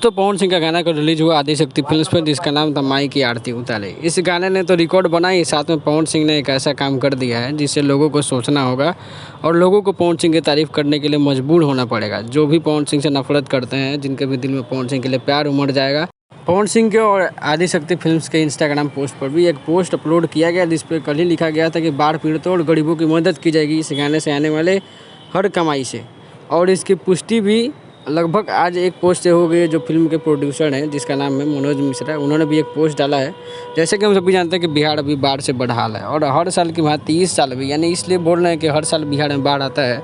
दोस्तों पवन सिंह का गाना को रिलीज हुआ आदिशक्ति फिल्म्स पर, जिसका नाम था माई की आरती उतारे। इस गाने ने तो रिकॉर्ड बनाई, साथ में पवन सिंह ने एक ऐसा काम कर दिया है जिससे लोगों को सोचना होगा और लोगों को पवन सिंह की तारीफ करने के लिए मजबूर होना पड़ेगा। जो भी पवन सिंह से नफरत करते हैं, जिनके भी दिल में पवन सिंह के लिए प्यार उमड़ जाएगा। पवन सिंह के और आदिशक्ति फिल्म्स के इंस्टाग्राम पोस्ट पर भी एक पोस्ट अपलोड किया गया, जिस पर कल ही लिखा गया था कि बाढ़ पीड़ितों और गरीबों की मदद की जाएगी इस गाने से आने वाले हर कमाई से। और इसकी पुष्टि भी लगभग आज एक पोस्ट से हो गई है। जो फिल्म के प्रोड्यूसर हैं, जिसका नाम है मनोज मिश्रा, उन्होंने भी एक पोस्ट डाला है। जैसे कि हम सभी जानते हैं कि बिहार अभी बाढ़ से बदहाल है और हर साल की भांति इस साल भी, यानी इसलिए बोल रहे हैं कि हर साल बिहार में बाढ़ आता है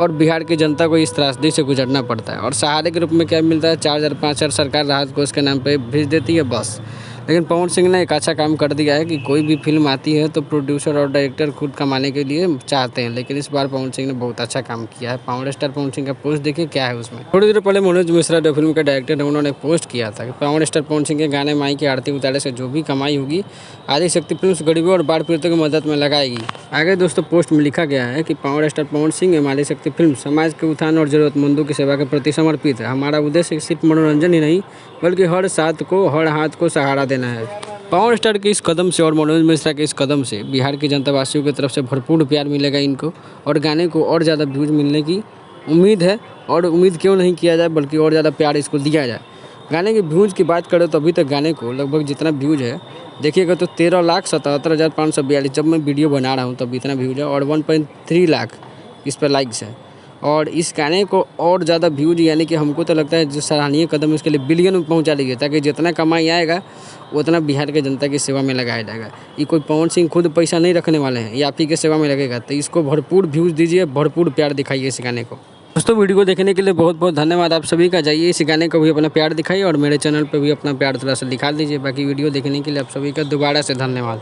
और बिहार की जनता को इस त्रासदी से गुजरना पड़ता है। और सहारे के रूप में क्या मिलता है, 4,000 5,000 सरकार राहत कोष के नाम पर भेज देती है बस। लेकिन पवन सिंह ने एक अच्छा काम कर दिया है कि कोई भी फिल्म आती है तो प्रोड्यूसर और डायरेक्टर खुद कमाने के लिए चाहते हैं, लेकिन इस बार पवन सिंह ने बहुत अच्छा काम किया है। पावर स्टार पवन सिंह का पोस्ट देखिए क्या है उसमें। थोड़ी देर पहले मनोज मिश्रा जो फिल्म के डायरेक्टर है, उन्होंने पोस्ट किया था कि पावर स्टार पवन सिंह के गाने माई की आरती उतारे से जो भी कमाई होगी आदिशक्ति फिल्म्स गरीबों और बाढ़ पीड़ितों की मदद में लगाएगी। आगे दोस्तों पोस्ट में लिखा गया है कि पावर स्टार पवन सिंह एवं आदिशक्ति फिल्म समाज के उत्थान और जरूरतमंदों की सेवा के प्रति समर्पित है। हमारा उद्देश्य सिर्फ मनोरंजन ही नहीं, बल्कि हर हाथ को सहारा देना है। पावर स्टार के इस कदम से और मनोज मिश्रा के इस कदम से बिहार की जनता वासियों की तरफ से भरपूर प्यार मिलेगा इनको, और गाने को और ज़्यादा व्यूज मिलने की उम्मीद है। और उम्मीद क्यों नहीं किया जाए, बल्कि और ज़्यादा प्यार इसको दिया जाए। गाने के व्यूज़ की बात करें तो अभी तक गाने को लगभग जितना व्यूज़ है देखिएगा तो 13,77,542, जब मैं वीडियो बना रहा हूँ तब इतना व्यूज़ है। और 1.3 लाख इस पर लाइक्स है। और इस गाने को और ज़्यादा व्यूज, यानी कि हमको तो लगता है जो सराहनीय कदम इसके लिए बिलियन में पहुंचा लीजिए, ताकि जितना कमाई आएगा उतना बिहार के जनता की सेवा में लगाया जाएगा। ये कोई पवन सिंह खुद पैसा नहीं रखने वाले हैं, ये आप ही के सेवा में लगेगा। तो इसको भरपूर व्यूज़ दीजिए, भरपूर प्यार दिखाइए इस गाने को। दोस्तों वीडियो को देखने के लिए बहुत बहुत धन्यवाद आप सभी का। जाइए इस गाने को भी अपना प्यार दिखाइए और मेरे चैनल पर भी अपना प्यार थोड़ा सा दिखा दीजिए। बाकी वीडियो देखने के लिए आप सभी का दोबारा से धन्यवाद।